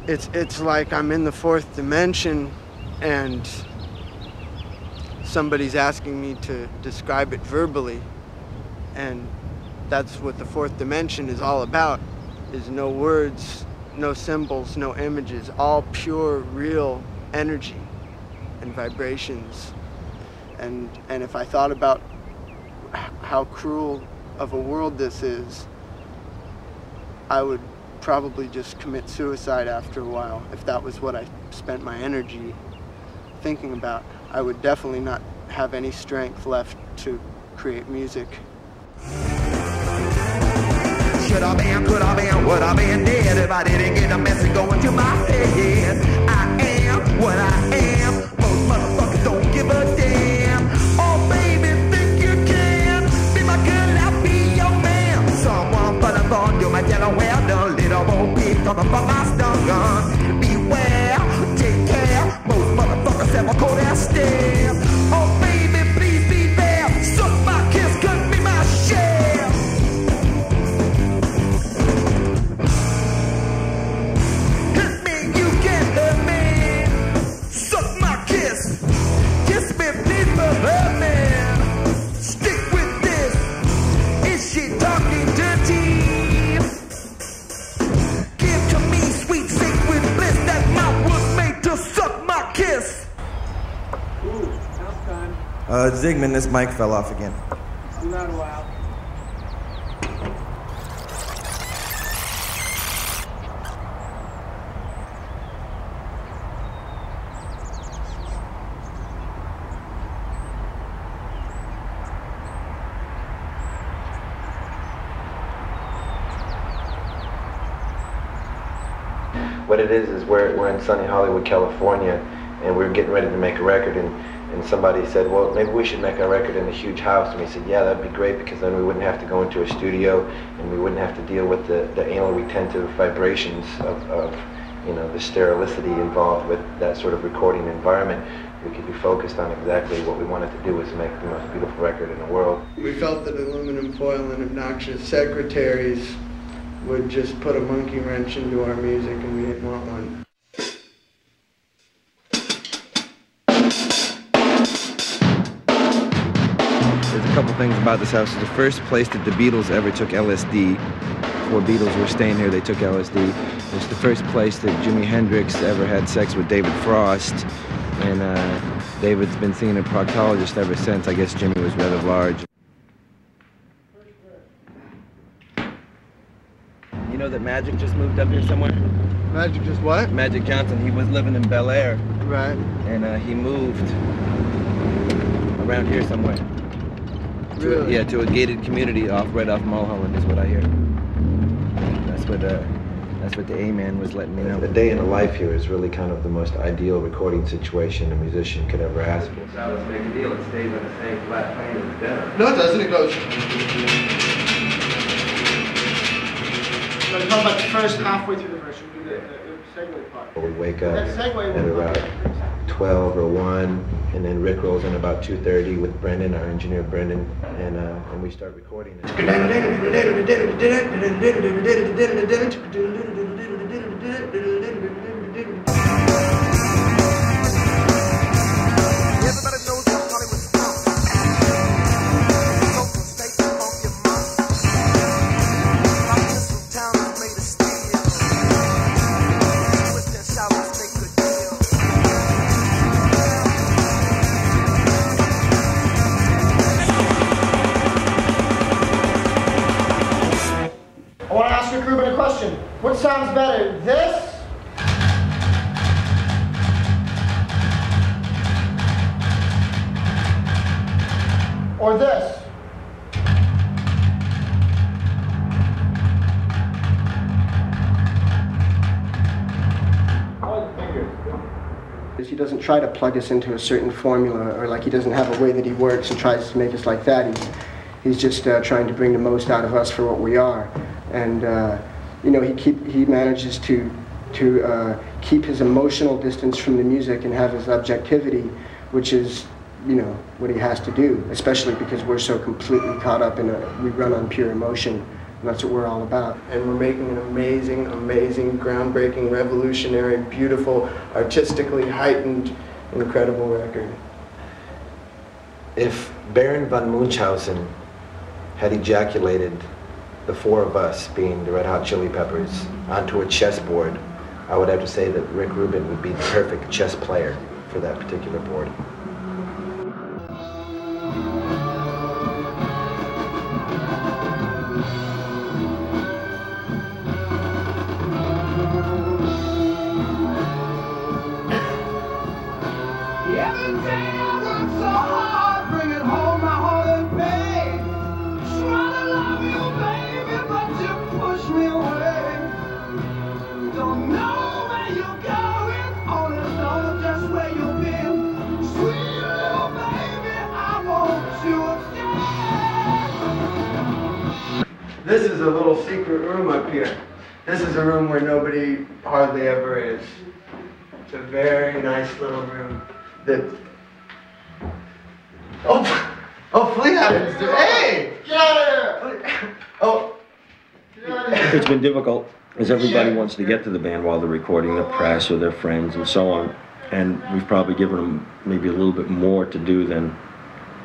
It's like I'm in the fourth dimension and somebody's asking me to describe it verbally, and that's what the fourth dimension is all about, is no words, no symbols, no images, all pure, real energy and vibrations. And if I thought about how cruel of a world this is, I would probably just commit suicide after a while. If that was what I spent my energy thinking about, I would definitely not have any strength left to create music. Should I been, could I been, would I been dead if I didn't get the message going to my head? I am what I am. Most motherfuckers don't give a damn. Oh baby, think you can be my girl, I'll be your man. Someone put a thorn to my yellow hair, the little bo peep talking about my stun gun. Beware, take care. Most motherfuckers have a cold ass stare. Oh baby, please be there. Suck my kiss, could be my share. Hit me, you can hurt me. Suck my kiss. Kiss me, please, hurt me. Stick with this. Is she talking dirty? Give to me sweet sacred bliss. That mouth was made to suck my kiss. Ooh, sounds time. Zygmunt, this mic fell off again. Do that a while. What it is we're in sunny Hollywood, California, and we're getting ready to make a record, and somebody said, well, maybe we should make our record in a huge house. And we said, yeah, that'd be great, because then we wouldn't have to go into a studio, and we wouldn't have to deal with the anal retentive vibrations of you know, the sterilicity involved with that sort of recording environment. We could be focused on exactly what we wanted to do, was make the most beautiful record in the world. We felt that aluminum foil and obnoxious secretaries would just put a monkey wrench into our music, and we didn't want one. There's a couple things about this house. It's the first place that the Beatles ever took LSD. Before Beatles were staying here, they took LSD. It's the first place that Jimi Hendrix ever had sex with David Frost. And David's been seeing a proctologist ever since. I guess Jimmy was rather large. You know that Magic just moved up here somewhere? Magic just what? Magic Johnson, he was living in Bel Air. Right. And he moved around here somewhere. Really? Yeah, to a gated community right off Mulholland is what I hear. That's what the A-man was letting me know. The day in the life here is really kind of the most ideal recording situation a musician could ever ask for. So let's make a deal. It stays on the same flat plane as the dinner. No, it doesn't. It goes. So how about the first halfway through the verse? We'll do the segue part. We wake up That segue at about 12 or 1, and then Rick rolls in about 2:30 with Brendan, our engineer Brendan, and we start recording it. What sounds better, this or this? He doesn't try to plug us into a certain formula, or like he doesn't have a way that he works and tries to make us like that. He's just trying to bring the most out of us for what we are. And you know, he manages to keep his emotional distance from the music and have his objectivity, which is, you know, what he has to do, especially because we're so completely caught up in we run on pure emotion And that's what we're all about. And we're making an amazing, amazing, groundbreaking, revolutionary, beautiful, artistically heightened, incredible record. If Baron von Munchausen had ejaculated the four of us, being the Red Hot Chili Peppers, onto a chessboard, I would have to say that Rick Rubin would be the perfect chess player for that particular board. This is a little secret room up here. This is a room where nobody hardly ever is. It's a very nice little room that... Oh, Flea happens to... Hey! Get out of here! Oh. Get out of here. It's been difficult, because everybody wants to get to the band while they're recording, the press or their friends and so on. And we've probably given them maybe a little bit more to do than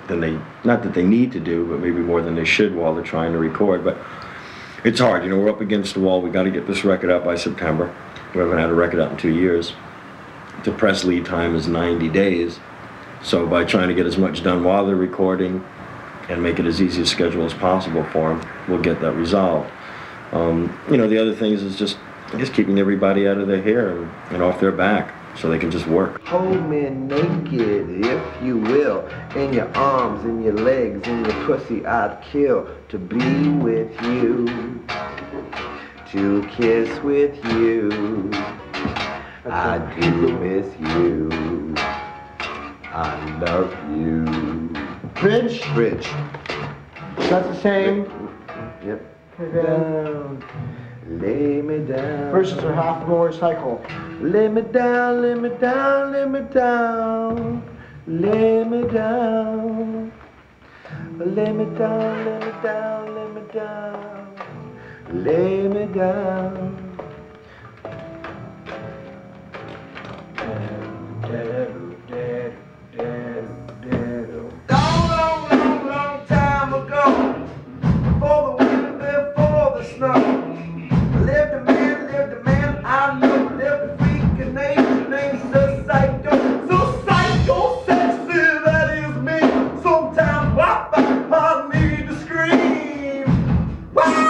they, not that they need to do, but maybe more than they should while they're trying to record. But it's hard, you know, we're up against the wall. We got to get this record out by September. We haven't had a record out in 2 years. The press lead time is 90 days. So by trying to get as much done while they're recording and make it as easy a schedule as possible for them, we'll get that resolved. You know, the other things is just keeping everybody out of their hair and off their back, so they can just work. Hold me naked, if you will, in your arms, in your legs, in your pussy, I'd kill to be with you, to kiss with you. I do miss you. I love you. Bridge? Bridge. That's the same. Yep. Down. Lay me down. Verses are half motorcycle. Lay me down, lay me down, lay me down. Lay me down. Lay me down, lay me down, lay me down. Lay me down. Long time ago, before the wind, before the snow. Lived a man, I know, lived a freak of nature named so psycho, sexy, that is me. Sometimes I need to scream. Wow!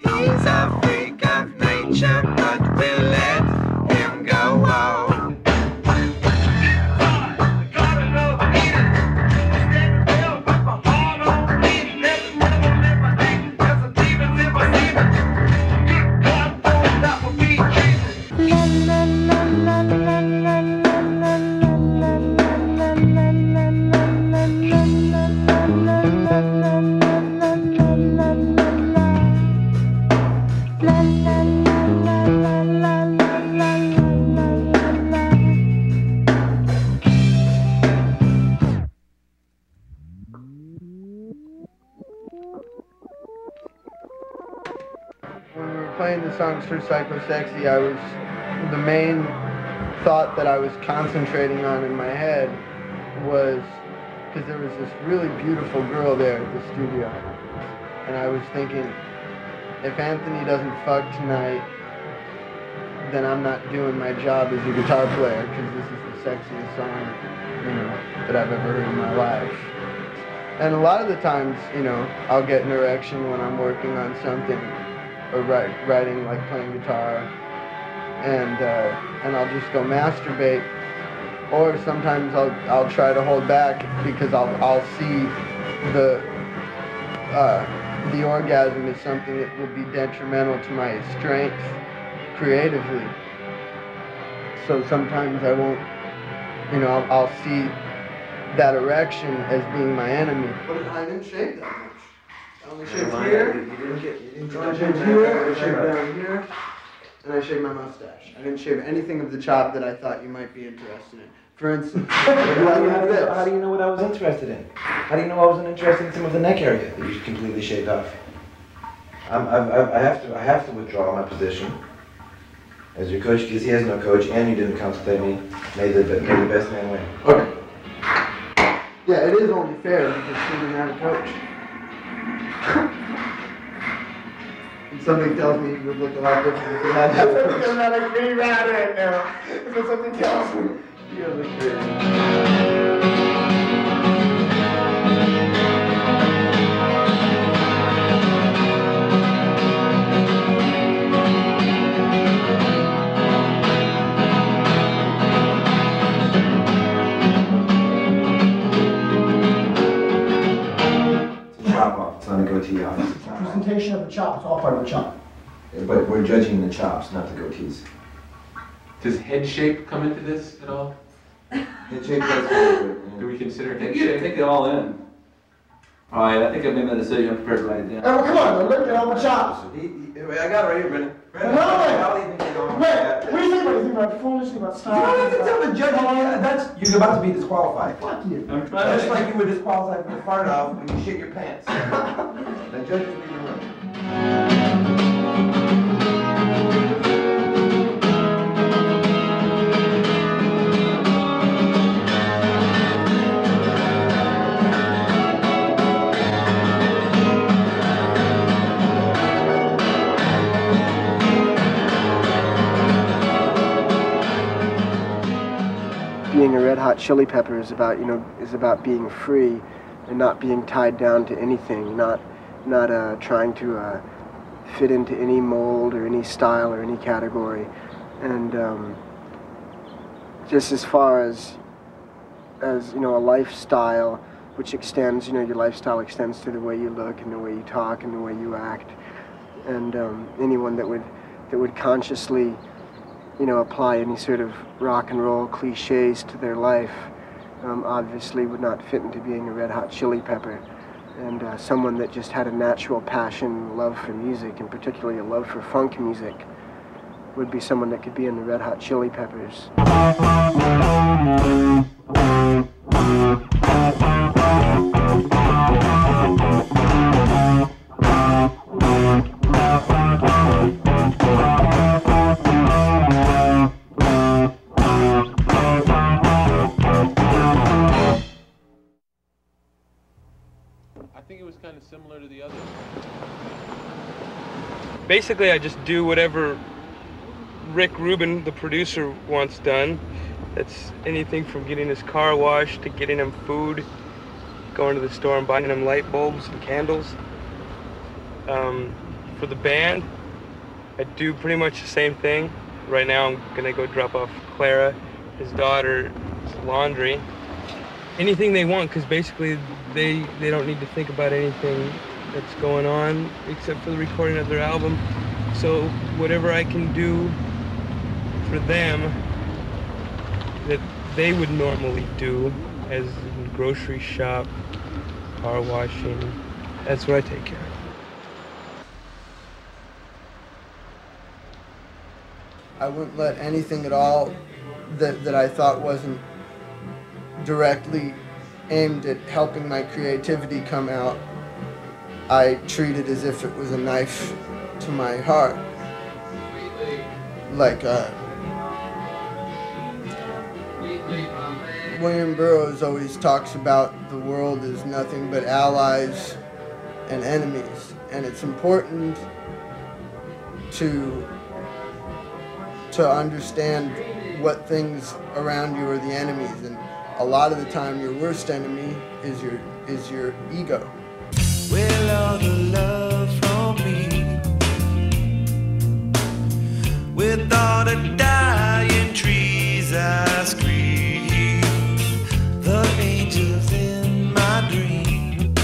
He's a freak of nature, but we'll let him go on. When we were playing the songs for Psycho Sexy, the main thought that I was concentrating on in my head was, because there was this really beautiful girl there at the studio, and I was thinking, if Anthony doesn't fuck tonight, then I'm not doing my job as a guitar player, because this is the sexiest song, you know, that I've ever heard in my life. And a lot of the times, you know, I'll get an erection when I'm working on something, or writing, like playing guitar, and I'll just go masturbate, or sometimes I'll try to hold back because I'll see the orgasm is something that will be detrimental to my strength creatively. So sometimes I won't, you know, I'll see that erection as being my enemy. But I didn't shave that much. I only shaved here. You didn't shave here, I shaved down here. and I shaved my mustache. I didn't shave anything of the chop that I thought you might be interested in. For instance, How do you know what I was interested in? How do you know I wasn't interested in some of the neck area that you completely shaved off? I have to withdraw my position as your coach because he has no coach, and you didn't consultate me. May the best man win. okay. Yeah, it is only fair because he didn't have a coach. And something tells me you would look a lot different if you had that coach. I'm not a green rat right now. Because something tells me you look great. Chop off. It's not a goatee off. It's not Presentation of the chop, it's all part of the chop. But we're judging the chops, not the goatees. Does head shape come into this at all? Head shape does go Do we consider I head think you shape? take it all in. All right, I think I made my decision. I'm prepared to write it down. Oh, come on, look at all the chops. I got it right here, Brendan. No, I'll even get on. Wait, what do you think about it? You think about fullness, you think about You style? don't have to tell the judge. You're about to be disqualified. Fuck you. I'm trying Just to. like you were disqualified from the fart off when you shit your pants. The judges leave the room. Being a Red Hot Chili Pepper is about, is about being free and not being tied down to anything, not trying to fit into any mold or any style or any category. And just as far as a lifestyle which extends, your lifestyle extends to the way you look and the way you talk and the way you act. And anyone that would consciously apply any sort of rock and roll cliches to their life obviously would not fit into being a Red Hot Chili Pepper. And someone that just had a natural passion, love for music, and particularly a love for funk music, would be someone that could be in the Red Hot Chili Peppers. I think it was kind of similar to the others. Basically, I just do whatever Rick Rubin, the producer, wants done. That's anything from getting his car washed to getting him food, going to the store and buying him light bulbs and candles. For the band, I do pretty much the same thing. Right now, I'm gonna go drop off Clara, his daughter's laundry. Anything they want, because basically they don't need to think about anything that's going on except for the recording of their album. So whatever I can do for them that they would normally do, as in grocery shop, car washing, that's what I take care of. I wouldn't let anything at all that I thought wasn't directly aimed at helping my creativity come out. I treat it as if it was a knife to my heart. Like William Burroughs always talks about the world as nothing but allies and enemies, and it's important to understand what things around you are the enemies, and a lot of the time your worst enemy is your ego. Well, all the love from me, with all the dying trees I scream, the angels in my dream,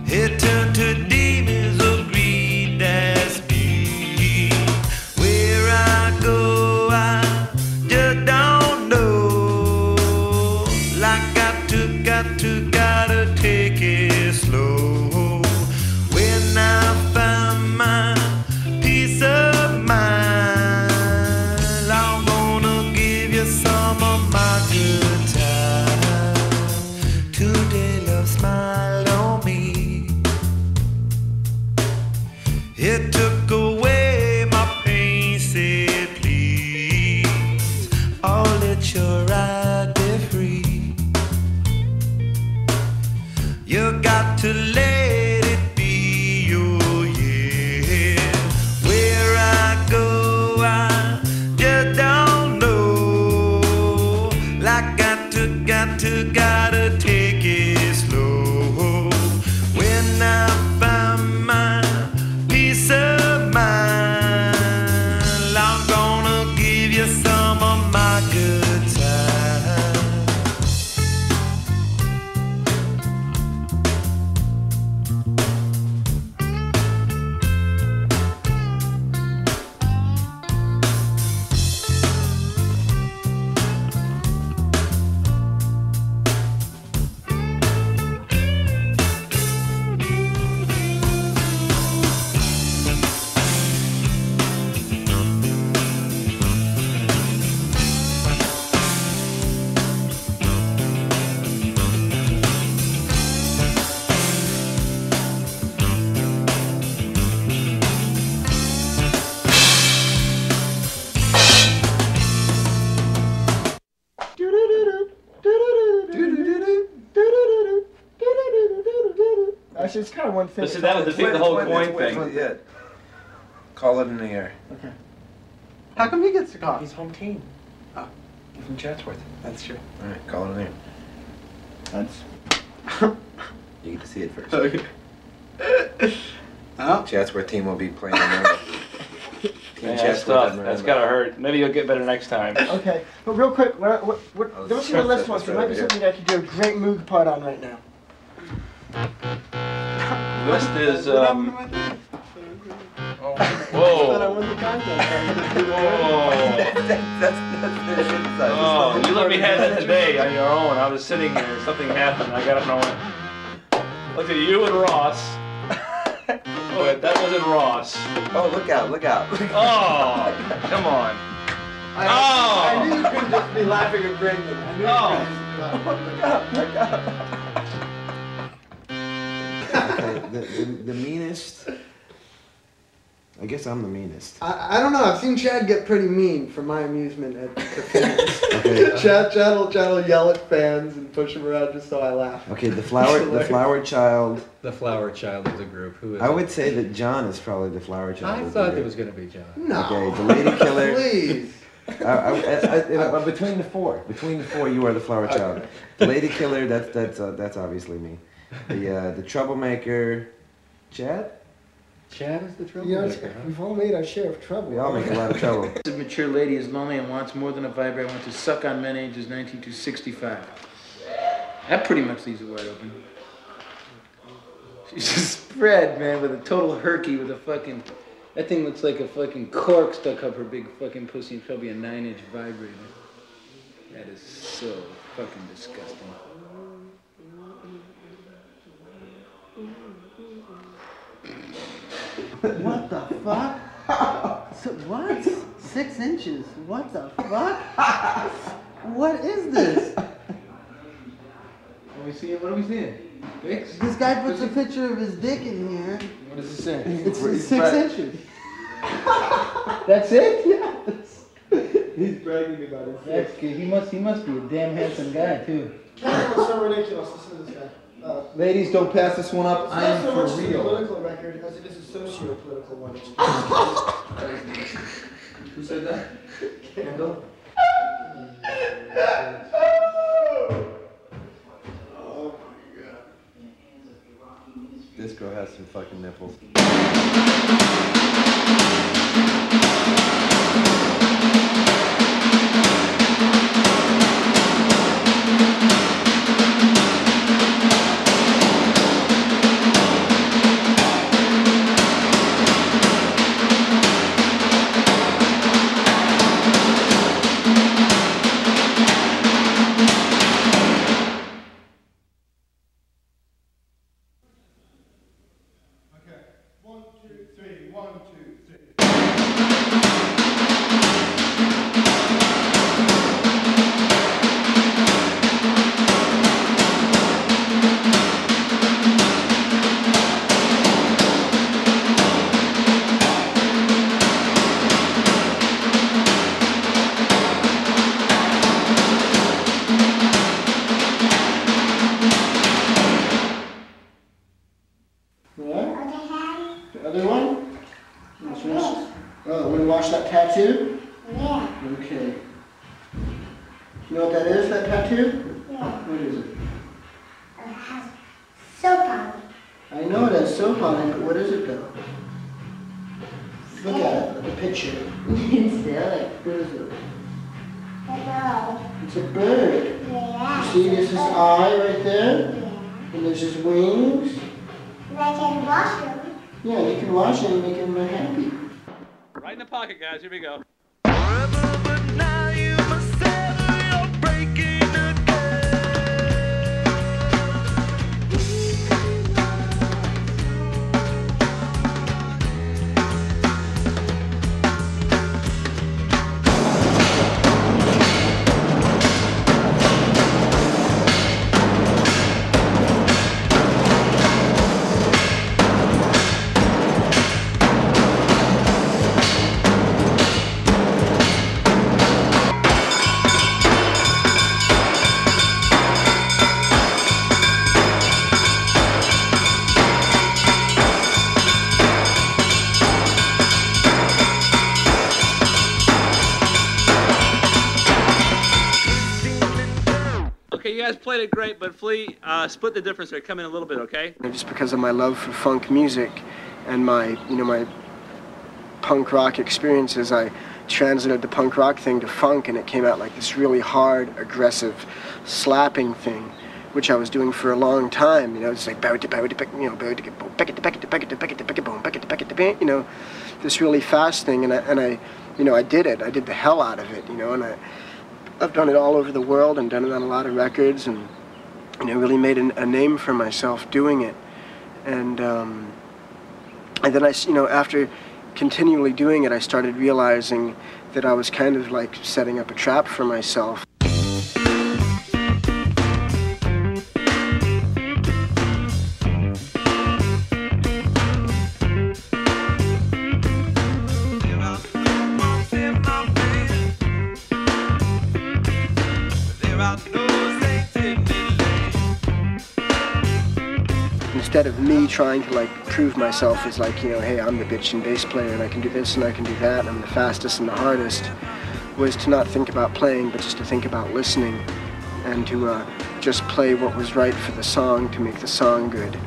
it turned to demons of greed, that's me. Where I go, I just don't know. Like got to Actually, it's kind of one thing. But see, that would defeat the whole coin thing. Yeah. Call it in the air. Okay. How come he gets to call? He's home team. Oh. He's from Chatsworth. That's true. All right, call it in the air. That's. You get to see it first. Okay. Oh. Chatsworth team will be playing in Maryland. Yeah, that's tough. That's gotta hurt. Maybe you'll get better next time. Okay, but real quick, don't see the list once. There might be something I could do a great mood part on right now. List is Oh. whoa. Oh, you let me have that today on your own. I was sitting here, something happened. I got up and I went, look at you and Ross. Oh, that wasn't Ross. Oh, look out, look out. Oh, come on. I knew you couldn't just be laughing at Brendan. I knew you couldn't just be laughing. Okay, the meanest. I guess I'm the meanest. I don't know. I've seen Chad get pretty mean for my amusement at the fans. Okay. Chad will yell at fans and push them around just so I laugh. Okay, the flower child. The flower child of the group. Who is I it? would say that John is probably the flower child. I of the thought group. it was going to be John. No. Okay, the lady killer. Please. Between the four, you are the flower child. Okay. The lady killer, that's obviously me. The troublemaker, Chad. Chad is the You know, troublemaker. we've all made our share of trouble. We all make a lot of trouble. A mature lady is lonely and wants more than a vibrator. Wants to suck on men ages 19 to 65. That pretty much leaves it wide open. She's just spread, man, with a total herky with a fucking... That thing looks like a fucking cork stuck up her big fucking pussy and probably a 9-inch vibrator. That is so fucking disgusting. What the fuck? So, what? 6 inches? What the fuck? What is this? What are we seeing? What are we seeing? Dicks? This guy puts a picture of his dick in here. What does it say? It's 6 inches. That's it? Yes. He's bragging about it. That's good. He must be a damn handsome guy too. That was so ridiculous. Listen to this guy. Ladies, don't pass this one up. It's I not am so for much a real. political record as it is a socio-political one. Who said that? Kendall? Oh my god. This girl has some fucking nipples. Tattoo? Yeah. Okay. You know what that is, that tattoo? Yeah. What is it? It has soap on it. I know it has soap on it, but what is it though? Look at it, the picture. It's silly. What is it? Hello. It's a bird. Yeah. You see this is eye right there? Yeah. And there's his wings. And I can wash them. Yeah, you can wash it and make him happy. Right in the pocket, guys. Here we go. guys played it great, but Flea, split the difference there. Come in a little bit, okay? Just because of my love for funk music and my, my punk rock experiences, I translated the punk rock thing to funk, and it came out like this really hard, aggressive, slapping thing, which I was doing for a long time. It's like this really fast thing, and I did it. I did the hell out of it, and I've done it all over the world and done it on a lot of records, and really made a name for myself doing it. And then after continually doing it, I started realizing that I was kind of like setting up a trap for myself. Instead of me trying to like prove myself as like, hey, I'm the bitchin' bass player and I can do this and I can do that and I'm the fastest and the hardest, was to not think about playing but just to think about listening and to just play what was right for the song to make the song good.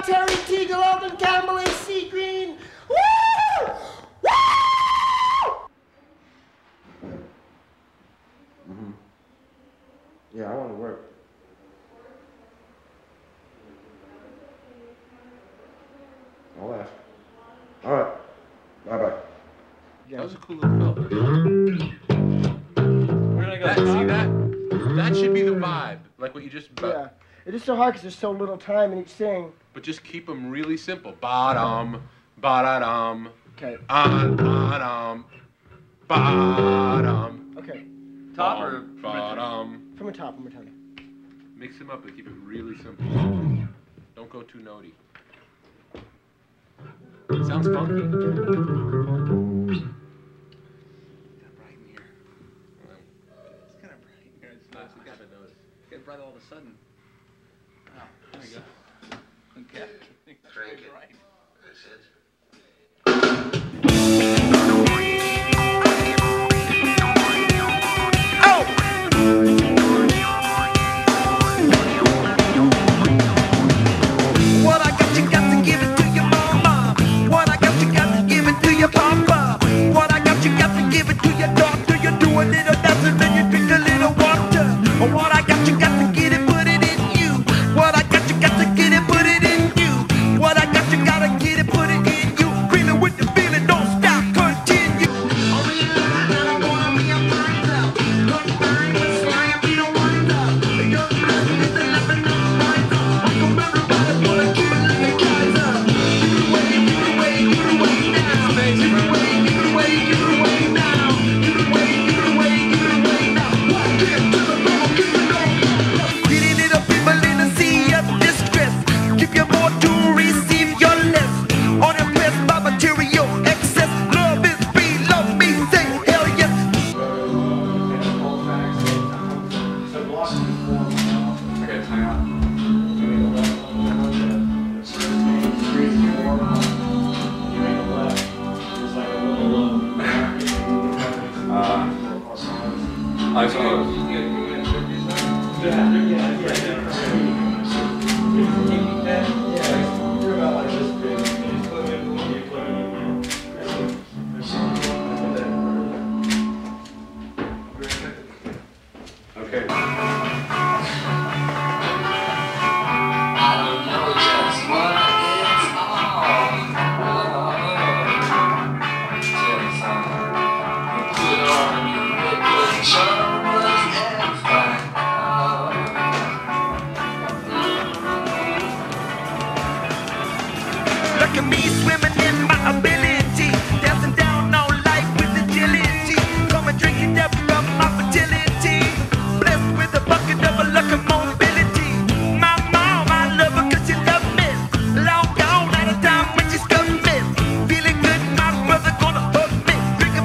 Terry Teagle, Alden Campbell, and C. Green. Woo! Woo! Yeah, I want to work. I'll laugh. All right. Bye-bye. That was a cool little film. See that should be the vibe, like what you just. Yeah, it is so hard because there's so little time in each thing. But just keep them really simple. Ba-dum, ba-da-dum. Okay. Ba-dum, ba-dum. Okay. Top or ba-dum. From the top, one more time. Mix them up and keep it really simple. Don't go too notey. Sounds funky. It's kind of bright in here. It's kind of bright in here. It's nice. We got to notice. It's getting bright all of a sudden. Oh, there you go. Okay. Crank it. Right. That's it. What I got, you got to give it to your mama. What I got, you got to give it to your papa. What I got, you got to give it to your doctor. You do a little dancing, then you drink a little water. What I got, you got to get it, put it in you. What I got, you got to get it, put it in you. What I got, you gotta get it, put it in you. Feel it with the feeling, don't stop, continue. I suppose. Okay. Look at me swimming in my ability, dancing down on life with agility. Come and drink it up from my fertility, blessed with a bucket of a luck of mobility. My mom, I love her 'cause she loved me. Long gone at a time when she scuffed me. Feeling good, my brother gonna hug me. Drinking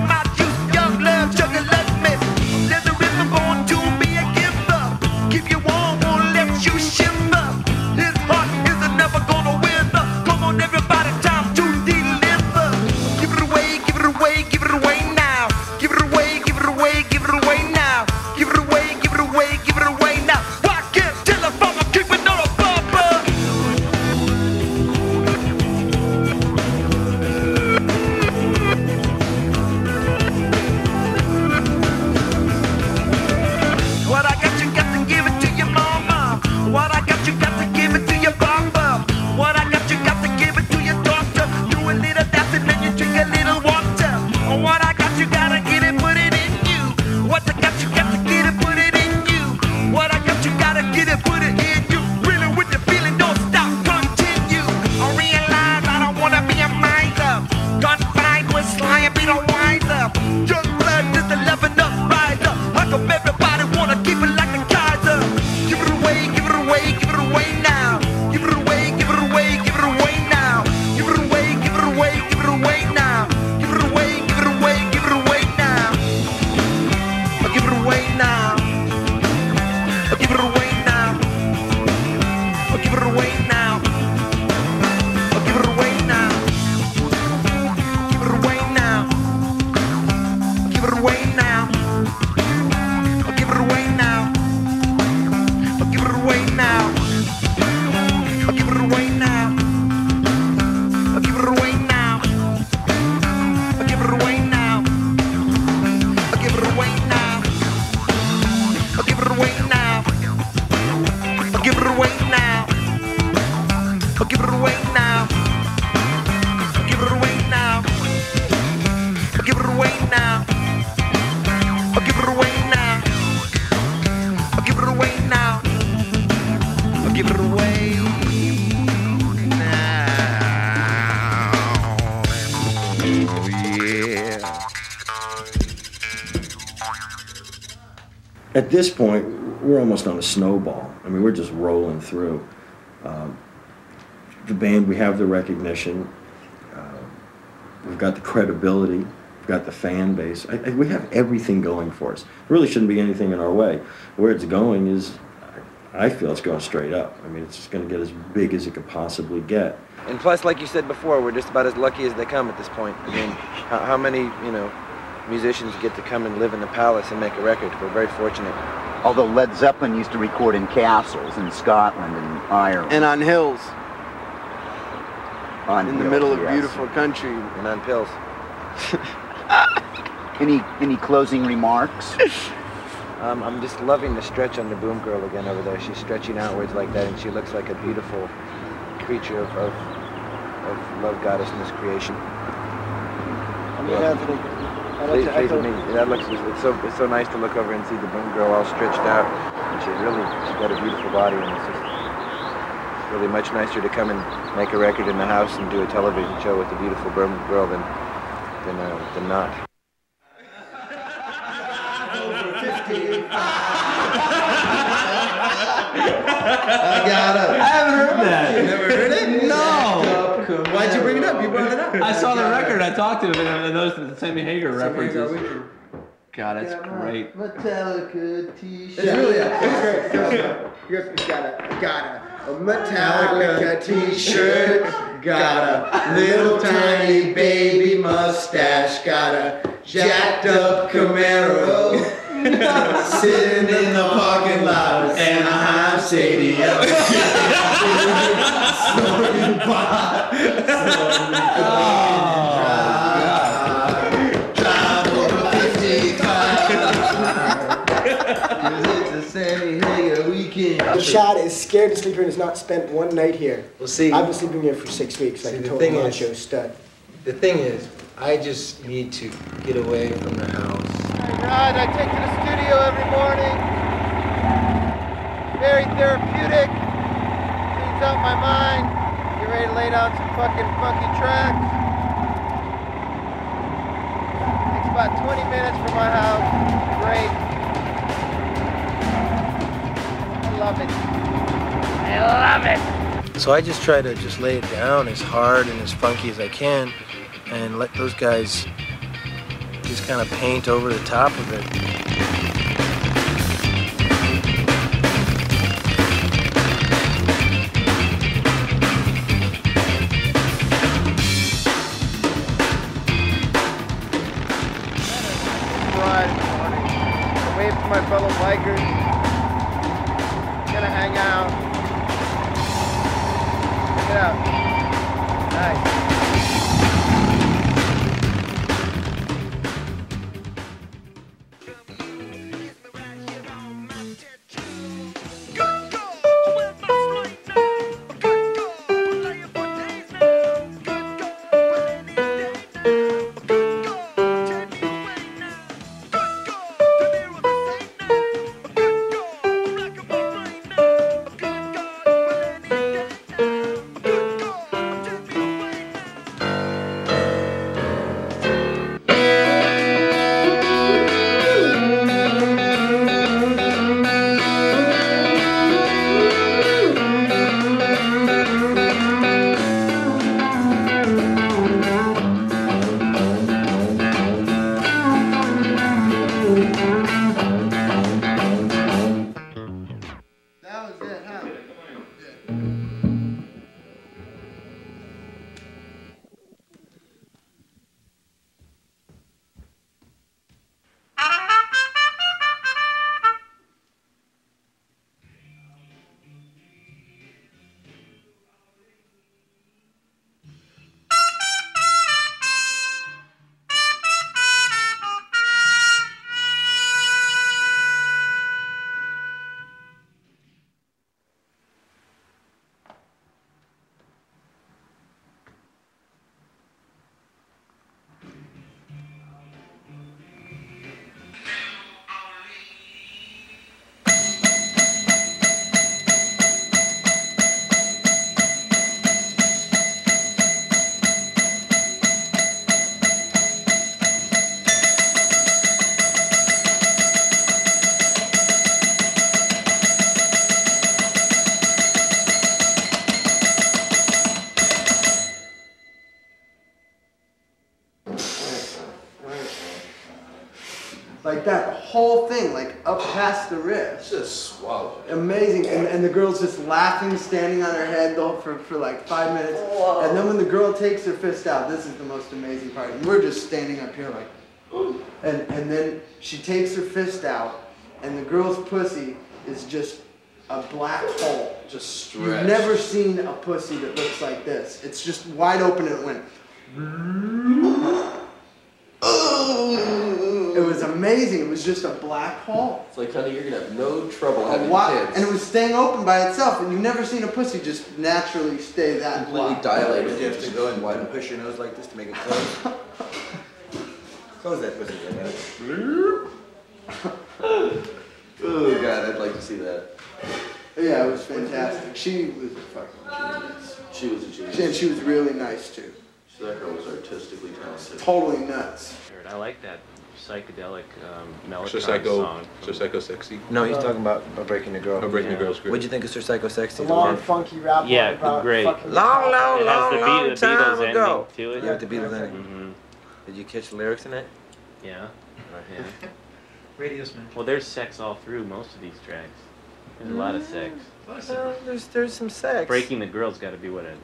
now. Give it away now. Give it away now. Give it away now. Give it away now. Give it away now. Yeah. At this point, we're almost on a snowball. I mean, we're just rolling through. The band, we have the recognition. We've got the credibility. We've got the fan base. We have everything going for us. There really shouldn't be anything in our way. Where it's going is, I feel it's going straight up. I mean, it's just going to get as big as it could possibly get. And plus, like you said before, we're just about as lucky as they come at this point. I mean, how many, you know, musicians get to come and live in the Palace and make a record? We're very fortunate. Although Led Zeppelin used to record in castles in Scotland and Ireland. And on hills. On in the hills, middle of yes. beautiful country. And on pills. Any closing remarks? I'm just loving the stretch on the Boom Girl again over there. She's stretching outwards like that, and she looks like a beautiful creature of love goddessness creation. I mean, Anthony, I'd like to Please, echo. me. That looks, it's so nice to look over and see the Boom Girl all stretched out. And she's got a beautiful body, and it's just really much nicer to come and make a record in the house and do a television show with a beautiful Boom Girl than not. I haven't heard that. You never heard it? No. Why'd you bring it up? You brought it up. I saw the record. I talked to him, and I noticed the Sammy Hagar references. God, that's great. Metallica t-shirt. It's really Got a Metallica t-shirt. Got a little tiny baby mustache. Got a jacked up Camaro. Sitting in the parking lot of Anaheim Stadium. Smoking pot. Drive over 55. It's a Sammy Hagar weekend. Rashad is scared to sleep here and has not spent one night here. Well, see, I've been sleeping here for 6 weeks, like a total macho stud. The thing is, I just need to get away from the house. Rod, I take to the studio every morning. Very therapeutic. Cleans out my mind. Get ready to lay down some fucking funky tracks. Takes about 20 minutes from my house. Great. I love it. I love it. So I just try to just lay it down as hard and as funky as I can and let those guys just kind of paint over the top of it. Ride in the morning. I wave to my fellow bikers. Gonna hang out. Check it out. Nice. Like that whole thing, like up past the wrist. Just swallowed it. Amazing, and the girl's just laughing, standing on her head for like 5 minutes. Whoa. And then when the girl takes her fist out, this is the most amazing part. And we're just standing up here like, and then she takes her fist out, and the girl's pussy is just a black hole. Just stretched. You've never seen a pussy that looks like this. It's just wide open and it went. It was amazing. It was just a black hole. It's like, honey, you're gonna have no trouble having kids. And it was staying open by itself, and you've never seen a pussy just naturally stay that completely black. dilated. You have to go and push your nose like this to make it close. Close that pussy. Oh God, I'd like to see that. Yeah, it was fantastic. She was a fucking genius. She was a genius. And she was really nice too. So that girl was artistically talented. Totally nuts. I like that psychedelic melody Sir Psycho, song. Sir Psycho Sexy. No, he's talking about Breaking the Girl. Breaking the Girl's great. What'd you think of Sir Psycho Sexy? The long, funky rap. Yeah, about great. fucking- Long It has the Beatles time ago. ending to it. Yeah, the Beatles ending. Did you catch the lyrics in it? Yeah. Yeah. Radio Smash. Well, there's sex all through most of these tracks. There's a lot of sex. Well, there's some sex. Breaking the Girl's got to be what, a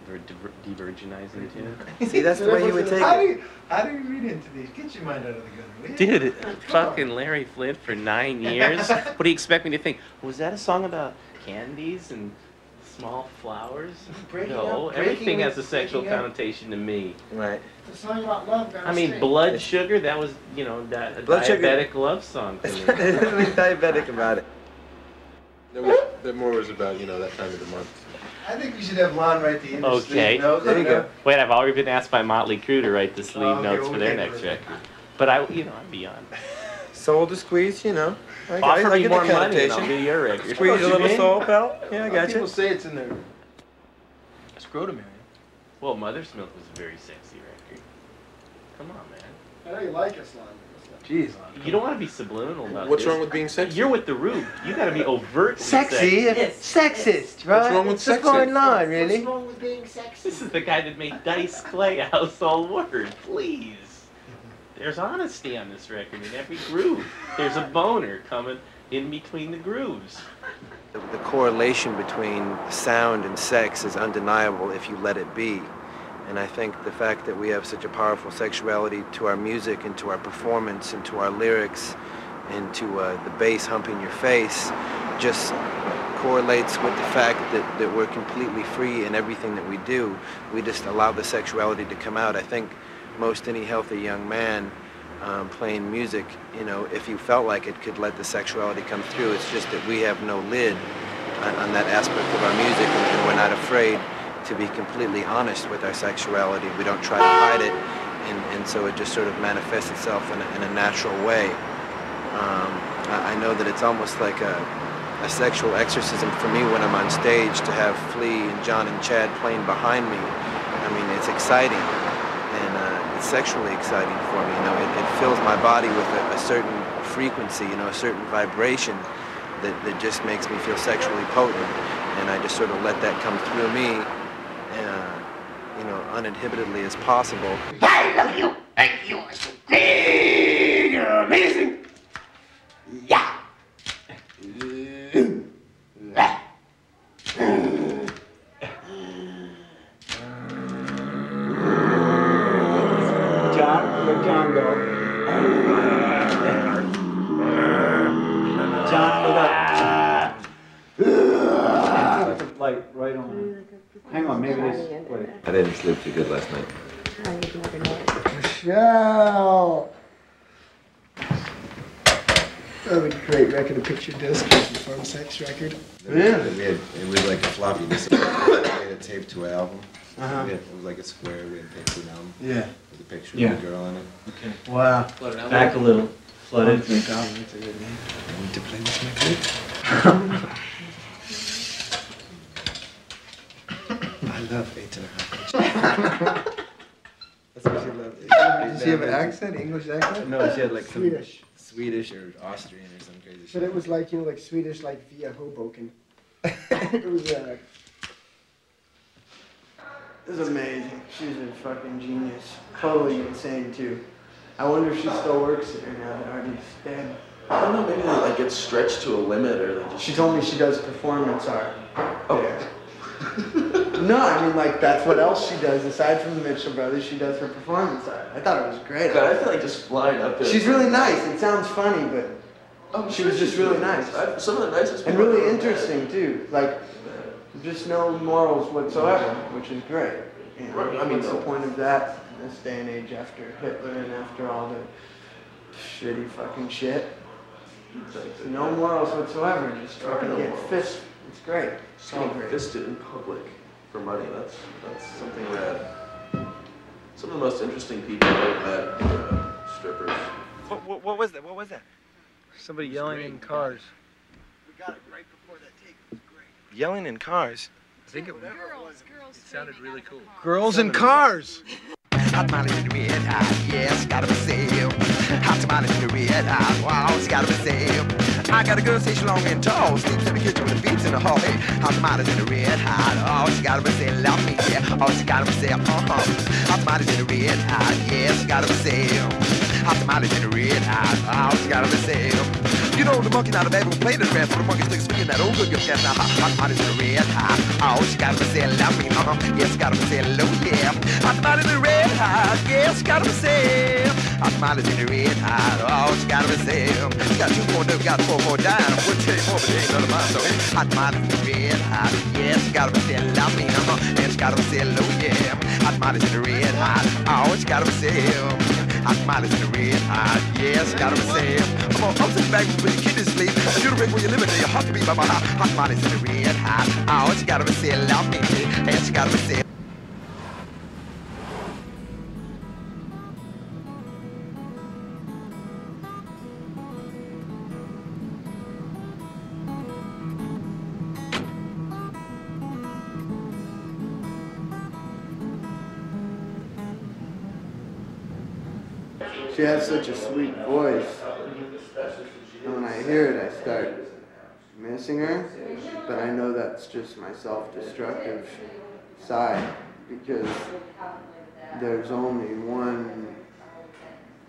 de-virginizing tune? See, that's the way he would take How it. do you read into these? Get your mind out of the gutter, will you? Dude, fucking Larry Flint for 9 years. What do you expect me to think? Was that a song about candies and small flowers? No, everything has a sexual connotation to me. Right. It's a song about love. I mean, Blood Sugar, that was, you know, that a Blood diabetic Sugar. love song to me. There's nothing diabetic about it. There more was about, you know, that time of the month. I think we should have Lon write the industry. Okay. notes. There you go. Wait, I've already been asked by Motley Crue to write the sleeve Okay, notes we'll for their get next rid of record. But I'm beyond. Soul to squeeze, you know. Offer me get more the money and I'll connotation. do your record. Squeeze a little soul, pal. Yeah, I got People you. say it's in their scrotum area. Well, Mother's Milk was a very sexy record. Come on, man. I know you like us, Lon. Jeez, You don't want to be subliminal about What's this. wrong with being sexy? You're with the Rube. You got to be overtly Sexy? Sexist, right? What's wrong with It's a sexy? fine line, really. What's wrong with being sexy? This is the guy that made Dice Clay a household word. Please. There's honesty on this record in every groove. There's a boner coming in between the grooves. The correlation between sound and sex is undeniable if you let it be. And I think the fact that we have such a powerful sexuality to our music and to our performance and to our lyrics and to the bass humping your face just correlates with the fact that we're completely free in everything that we do. We just allow the sexuality to come out. I think most any healthy young man playing music, you know, if you felt like it, could let the sexuality come through. It's just that we have no lid on that aspect of our music, and we're not afraid to be completely honest with our sexuality. We don't try to hide it, and so it just sort of manifests itself in a natural way. I know that it's almost like a sexual exorcism for me when I'm on stage to have Flea and John and Chad playing behind me. I mean, it's exciting, and it's sexually exciting for me. You know, it fills my body with a certain frequency, you know, a certain vibration that just makes me feel sexually potent, and I just sort of let that come through me, you know, uninhibitedly as possible. I love you. You are so great. You're amazing. Yeah. John, where'd John go? John, look up. Light right on. Hang on, maybe this. Wait. I didn't sleep too good last night. Michelle! That would be a great record, a picture disc, perform sex record. It was like a floppy disk. We had a tape to an album. It was like a square. We had a tape to an album. Yeah. With a picture Yeah. of a girl in it. Okay. Wow. Back a little. Flooded. That's a good name. I want to play with my kid. I love 8.5. That's what she loved. Did she have an accent, English accent? No, she had like some Swedish. Swedish or Austrian or some crazy shit. But it was like, you know, like Swedish, like via Hoboken. It was, It was amazing. She was a fucking genius. Totally insane too. I wonder if she still works here now that Artie's dead. I don't know, maybe they like get stretched to a limit or they just... She told me she does performance art. Oh. No, I mean, like, that's what else she does. Aside from the Mitchell Brothers, she does her performance art. I thought it was great. God, I feel like just flying up there. She's really nice. It sounds funny, but she was just really nice. Some of the nicest and people really interesting, too. Like, just no morals whatsoever, which is great. You know, Right, I mean, what's the point of that in this day and age after Hitler and after all the shitty fucking shit? No morals whatsoever, just fucking get fisted. It's great. So fisted in public for money. That's something that some of the most interesting people I've ever met, strippers. What was that? What was that? Somebody yelling in cars. We got it right before that take. It was great. Yelling in cars. I think it sounded really cool. Girls in cars. Hot mileage in the red hot, yes, gotta be saved. Hot mileage in the red hot, wow, it's gotta be saved. I got a girl, say she long and tall, sleeps in the kitchen with the beats in the hall. Hey, hot mileage in the red hot, oh, she gotta be saved, love me, yeah, oh, she gotta be saved, Hot mileage in the red hot, yes, gotta be saved. Hot mileage in the red hot, oh, she gotta be saved. You know the monkey not a bad one playing the rest, but the monkey sticks speaking that old good girl gas now. Hot mileage in the red hot, oh, she gotta be saved, love me, yes, gotta be saved, low, yeah. Hot mileage in the red hot, yes, gotta be saved. Hot mileage in the red hot, oh, she gotta be saved. She got 2 more, got 4 more down. I wouldn't tell you more, but they ain't none of mine, so hot mileage in the red hot, yes, gotta be saved, love me, yes, gotta be saved, low, yeah. Hot mileage in the red hot, oh, she gotta be saved. Hot mileage in the red hot, yes, gotta be saved. Come on, I'm sitting back with your kid to sleep. And you don't break where you live in, your heart to beat by my hot mileage in the red hot, oh, she gotta be saved, love me, yes, gotta be saved. She has such a sweet voice. And when I hear it, I start missing her. But I know that's just my self-destructive side, because there's only one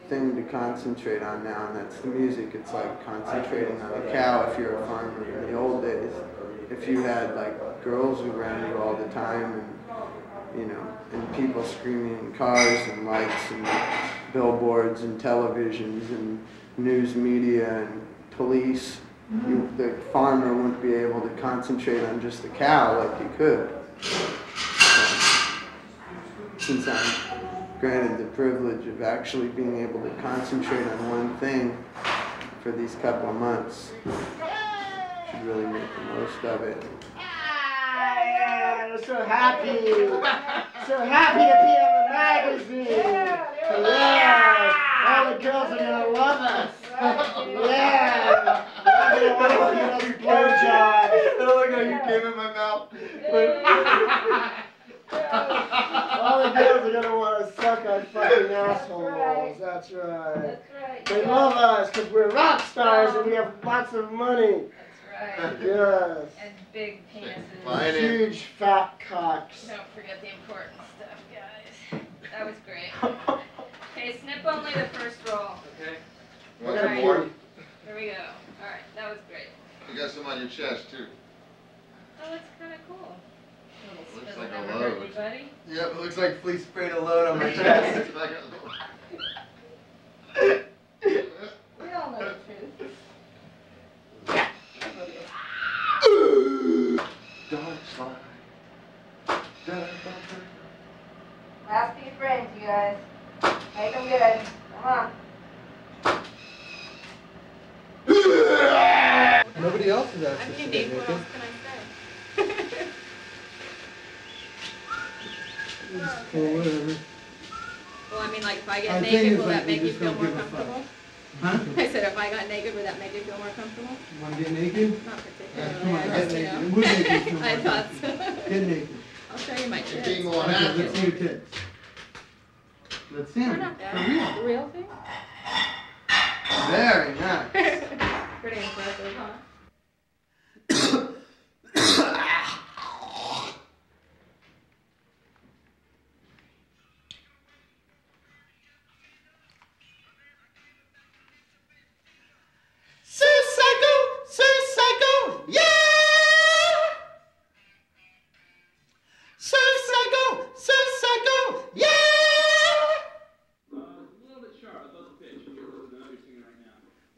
thing to concentrate on now, and that's the music. It's like concentrating on a cow if you're a farmer in the old days. If you had like girls around you all the time, and you know, and people screaming in cars and lights and billboards and televisions and news media and police, the farmer wouldn't be able to concentrate on just the cow like you could. Since I'm granted the privilege of actually being able to concentrate on one thing for these couple of months, should really make the most of it. I'm so happy. So happy to be on the magazine. Yeah. All the girls are gonna love us. Yeah. I'm gonna want to give us blowjobs. I don't like how you came in my mouth. All the girls are gonna want to suck our fucking assholes. That's right. They love us because we're rock stars and we have lots of money. Right. Yes. And big penises. Huge fat cocks. Don't forget the important stuff, guys. That was great. Okay, snip only the first roll. Okay. Want some more? Here we go. All right, that was great. You got some on your chest too. Oh, that's kind of cool. Looks like a never load. hurt anybody. Yep, it looks like Flea sprayed a load on my chest. We all know the truth. Last few frames, you guys. Make them good. Come on. Nobody else is I'm access to unique. that, What else can I say? whatever. Well, I mean, like, if I get I think naked, it's will like that we make you just feel don't more give a fuck. comfortable? Huh? I said, if I got naked, would that make you feel more comfortable? You want to get naked? Not particularly. Come on, I get just, naked. you know. Move naked. Come I on. thought so. Get naked. I'll show you my tits. Okay, let's see your tits. Let's see They're them. not For bad. real. The real thing? Very nice. Pretty impressive, huh?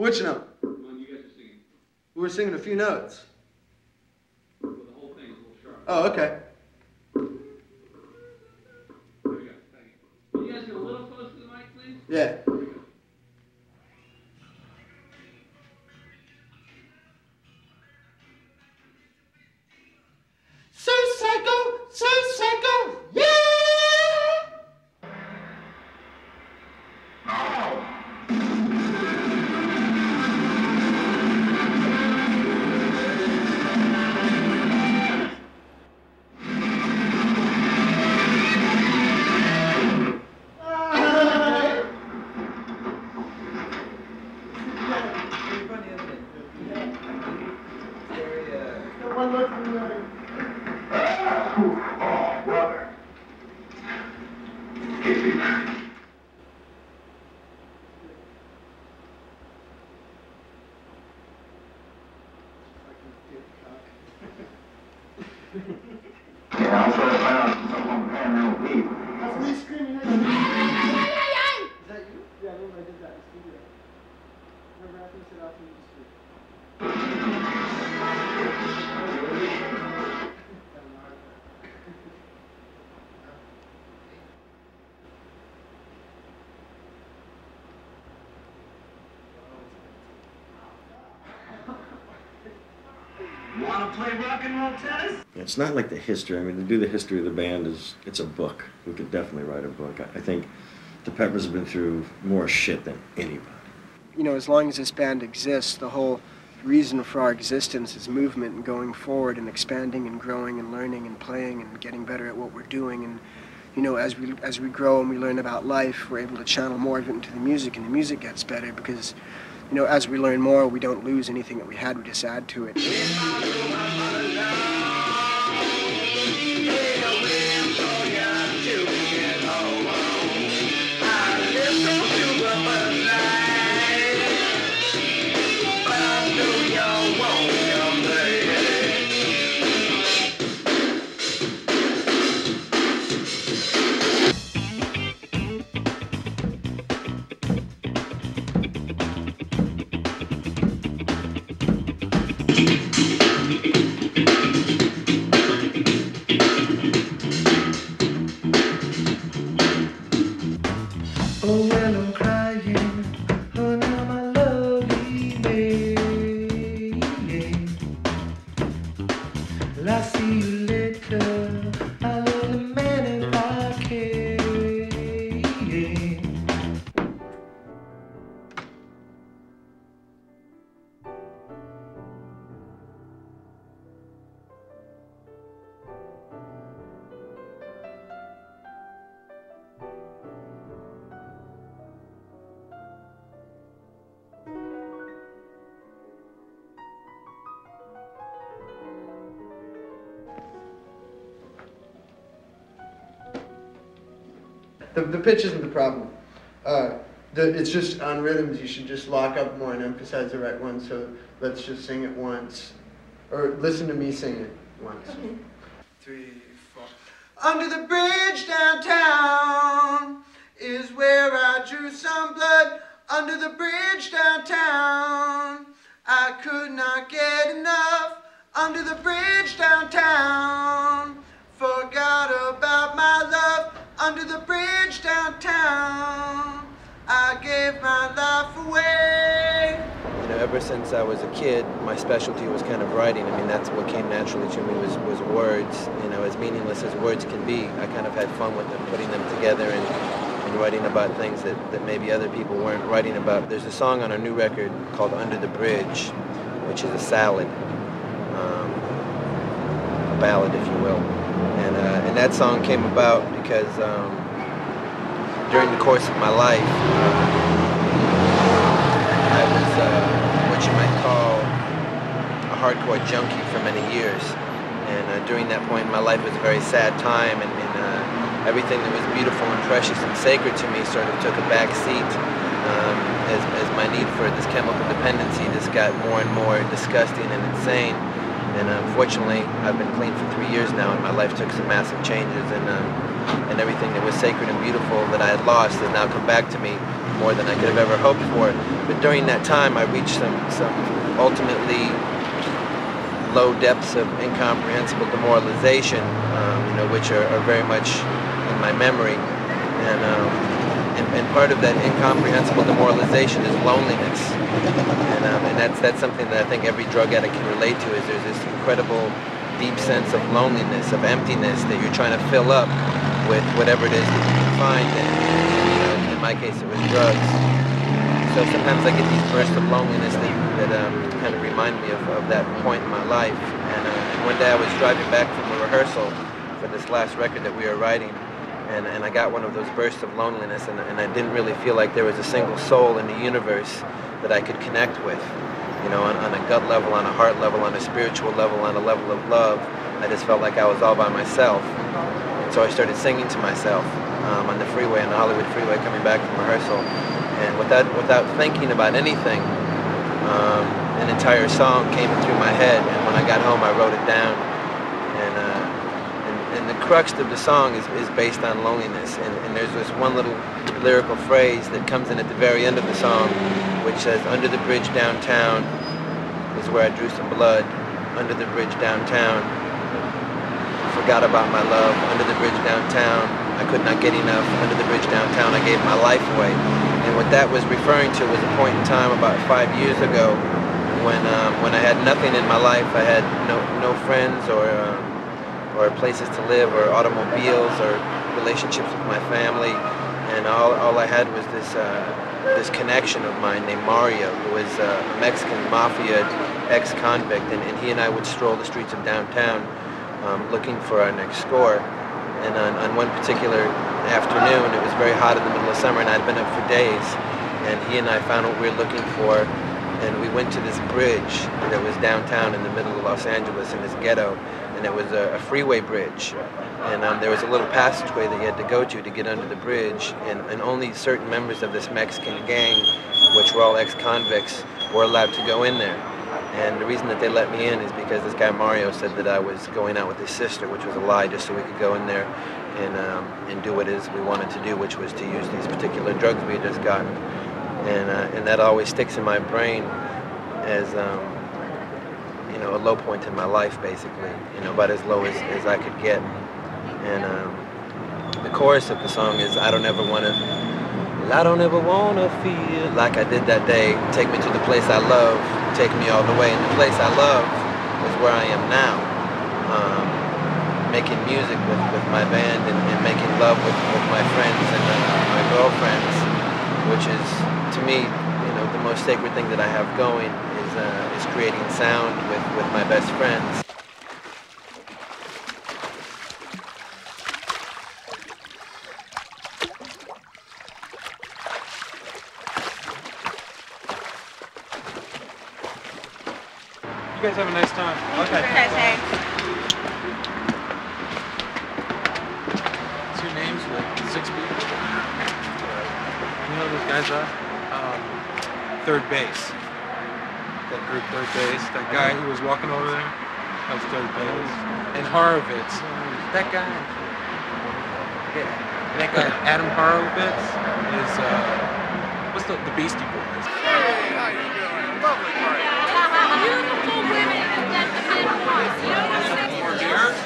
Which note? One you guys are singing. We were singing a few notes. Well, the whole thing is a little sharp. Oh, okay. There we go. Thank you. Can you guys get a little closer to the mic, please? Yeah. So psycho, yeah! That's me screaming. Is that you? Yeah, I remember I did that in the studio. Remember after you said off in the street. Want to play rock and roll tennis? It's not like the history. I mean, to do the history of the band it's a book. We could definitely write a book. I think the Peppers have been through more shit than anybody. You know, as long as this band exists, the whole reason for our existence is movement and going forward and expanding and growing and learning and playing and getting better at what we're doing. And you know, as we grow and we learn about life, we're able to channel more of it into the music, and the music gets better because, you know, as we learn more, we don't lose anything that we had, we just add to it. The pitch isn't the problem. It's just on rhythms, you should just lock up more and emphasize the right one, so let's just sing it once. Or listen to me sing it once. 3, 4. Under the bridge downtown is where I drew some blood. Under the bridge downtown, I could not get enough. Under the bridge downtown, forgot about my love. Under the bridge downtown, I gave my life away. You know, ever since I was a kid, my specialty was kind of writing. I mean, that's what came naturally to me was words. You know, as meaningless as words can be, I kind of had fun with them, putting them together and writing about things that maybe other people weren't writing about. There's a song on our new record called Under the Bridge, which is a salad, a ballad, if you will. And that song came about because during the course of my life, I was what you might call a hardcore junkie for many years. And during that point in my life, it was a very sad time, and everything that was beautiful and precious and sacred to me sort of took a back seat as my need for this chemical dependency just got more and more disgusting and insane. And unfortunately, I've been clean for 3 years now, and my life took some massive changes, and everything that was sacred and beautiful that I had lost has now come back to me more than I could have ever hoped for. But during that time, I reached some ultimately low depths of incomprehensible demoralization, which are very much in my memory. And part of that incomprehensible demoralization is loneliness. And that's something that I think every drug addict can relate to, is there's this incredible deep sense of loneliness, of emptiness that you're trying to fill up with whatever it is that you can find. And in my case, it was drugs. So sometimes I get these bursts of loneliness that kind of remind me of that point in my life. And one day I was driving back from a rehearsal for this last record that we were writing, and I got one of those bursts of loneliness, and I didn't really feel like there was a single soul in the universe that I could connect with. On a gut level, on a heart level, on a spiritual level, on a level of love. I just felt like I was all by myself. And so I started singing to myself on the freeway, on the Hollywood freeway, coming back from rehearsal. And without thinking about anything, an entire song came through my head, and when I got home I wrote it down. And the crux of the song is based on loneliness, and there's this one little lyrical phrase that comes in at the very end of the song, which says, "Under the bridge downtown is where I drew some blood. Under the bridge downtown, forgot about my love. Under the bridge downtown, I could not get enough. Under the bridge downtown, I gave my life away." And what that was referring to was a point in time about 5 years ago when I had nothing in my life. I had no friends or places to live, or automobiles, or relationships with my family, and all I had was this connection of mine named Mario, who was a Mexican mafia ex-convict, and he and I would stroll the streets of downtown looking for our next score. And on one particular afternoon, it was very hot in the middle of summer, and I'd been up for days, and he and I found what we were looking for, and we went to this bridge that was downtown in the middle of Los Angeles, in this ghetto, and it was a freeway bridge, and there was a little passageway that you had to go to get under the bridge, and only certain members of this Mexican gang, which were all ex-convicts, were allowed to go in there. And the reason that they let me in is because this guy Mario said that I was going out with his sister, which was a lie, just so we could go in there and do what it is we wanted to do, which was to use these particular drugs we had just gotten. And that always sticks in my brain as a low point in my life, basically, about as low as I could get. And the chorus of the song is, I don't ever want to feel like I did that day. Take me to the place I love, take me all the way. And the place I love is where I am now, making music with my band and making love with my friends and my girlfriends, which is, to me, the most sacred thing that I have going is creating sound with my best friends. You guys have a nice time. Okay. Thanks. Two names with 6 people. You know who those guys are? Third Base. That group, Third Base. That guy who was walking over there. That was Third Base. And Horowitz. That guy. Yeah. That guy, Adam Horowitz, is what's the Beastie Boys? Hey, how you doing? Lovely party. Beautiful women and gentlemen. More beer?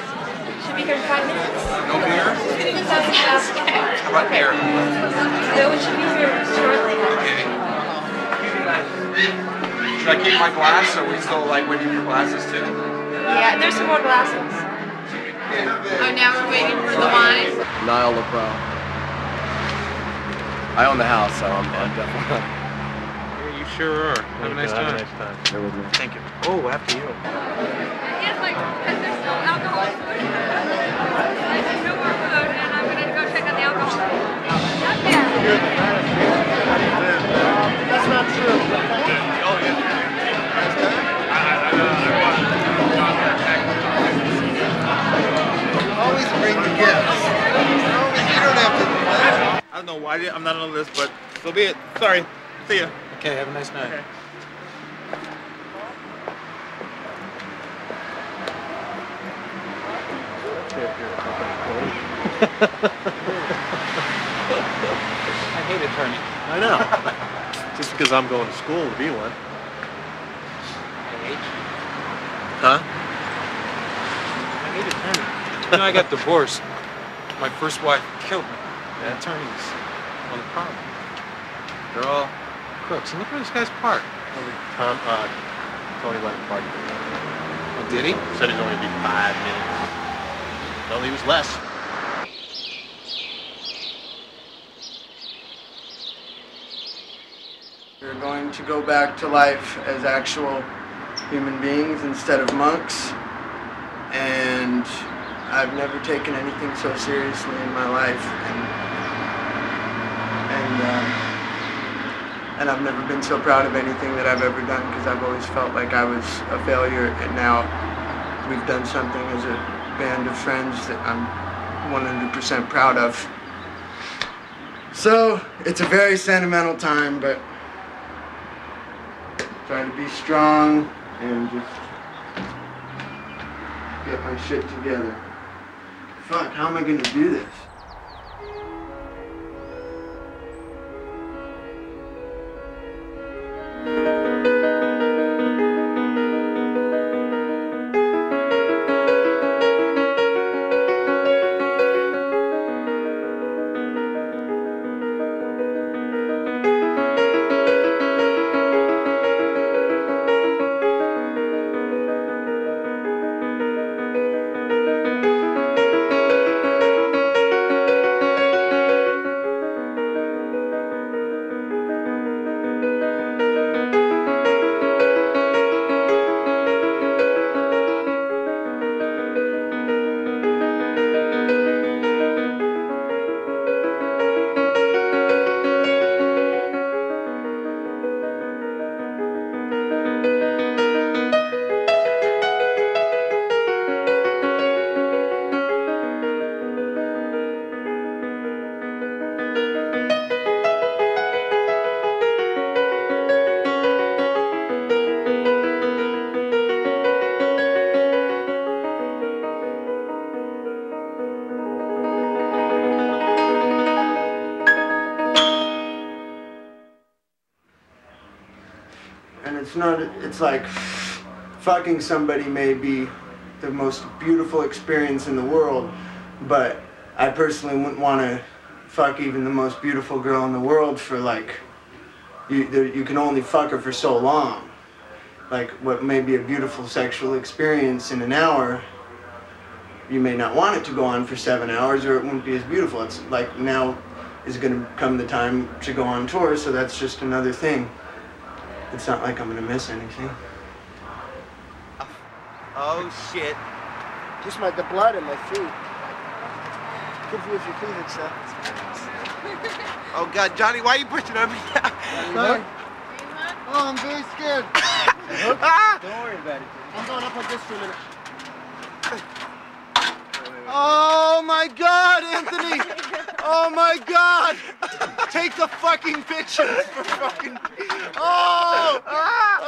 Should be here in 5 minutes. No beer? How about beer? No, it should be here shortly. Okay. Should I keep my glass? Are we still waiting for glasses too? Yeah, there's some more glasses. Oh, now we're waiting for the wine? Niall LaPro. I own the house, so I'm definitely. Yeah, you sure are. Have a nice time. Bear with me. Thank you. Oh, after you. Yes, because there's no alcohol food. There's no more food, and I'm going to go check on the alcohol. That's not true. Oh, yeah. Always bring the gifts. You don't have to do that. I don't know why I'm not on the list, but so be it. Sorry. See ya. Okay, have a nice night. Okay. I hate attorneys. I know. Just because I'm going to school to be one. Huh? I hate attorney. You know, I got divorced. My first wife killed me. The attorneys on the prom. They're all crooks. And look where this guy's parked. Tony went to park. Oh, did he? Said it'd only be 5 minutes. No, he was less. We're going to go back to life as actual human beings instead of monks. And I've never taken anything so seriously in my life. And I've never been so proud of anything that I've ever done, because I've always felt like I was a failure, and now we've done something as a band of friends that I'm 100% proud of. So, it's a very sentimental time, but try to be strong and just get my shit together. Fuck, how am I gonna do this? It's like fucking somebody may be the most beautiful experience in the world, but I personally wouldn't want to fuck even the most beautiful girl in the world for like, you can only fuck her for so long. Like what may be a beautiful sexual experience in an hour, you may not want it to go on for 7 hours, or it wouldn't be as beautiful. It's like now is going to come the time to go on tour, so that's just another thing. It's not like I'm gonna miss anything. Oh shit. Just the blood in my feet. Confused your cleavage, sir. Oh god, Johnny, why are you pushing on me? Sorry. Oh, I'm very scared. Don't worry about it. I'm going up like this for a minute. Oh my god, Anthony! Oh my god! Take the fucking picture for fucking... Oh! Oh!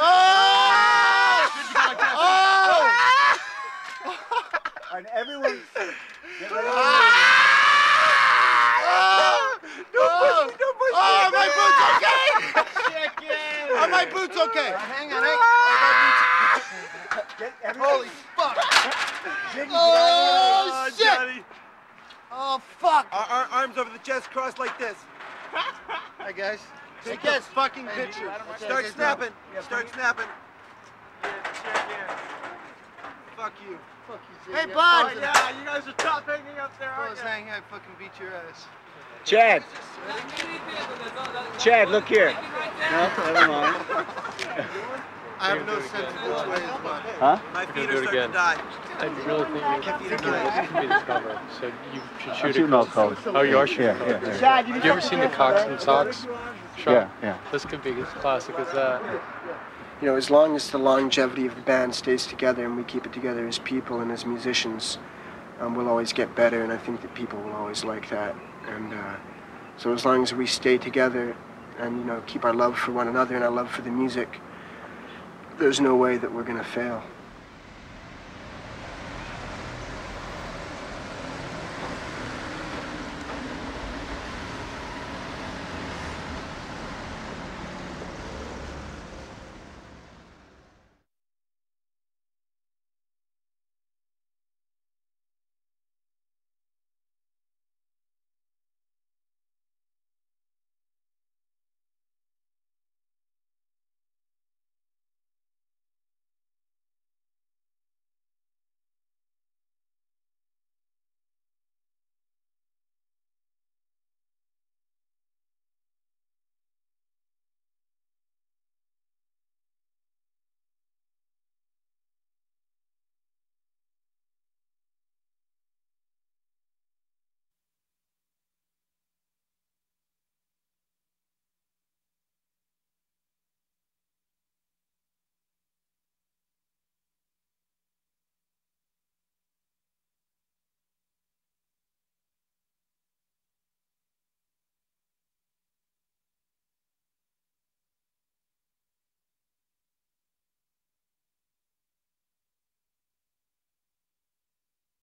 Oh! And everyone... Get ready. Oh, are my boots okay? Are my boots okay? Hang on, Holy fuck! Oh, shit! Johnny. Oh, fuck! Our arms over the chest, crossed like this. Hi, guys. Take this fucking picture. Start snapping. Start snapping. Fuck you. Fuck you, Hey, Jimmy. bud! Oh, yeah, you guys are top hanging up there, aren't you? Hang, I fucking beat your ass. Chad. Chad, look here. No, never mind. I have no sense of which way is what. Huh? My feet are starting to die. I really think it can be discovered. So you should shoot shooting all colors. Oh, you are shooting Yeah, colors. yeah. Have you ever seen the Cocks and Socks show? Yeah, yeah. This could be as classic as that. You know, as long as the longevity of the band stays together and we keep it together as people and as musicians, we'll always get better, and I think that people will always like that. And so as long as we stay together and, you know, keep our love for one another and our love for the music, there's no way that we're going to fail.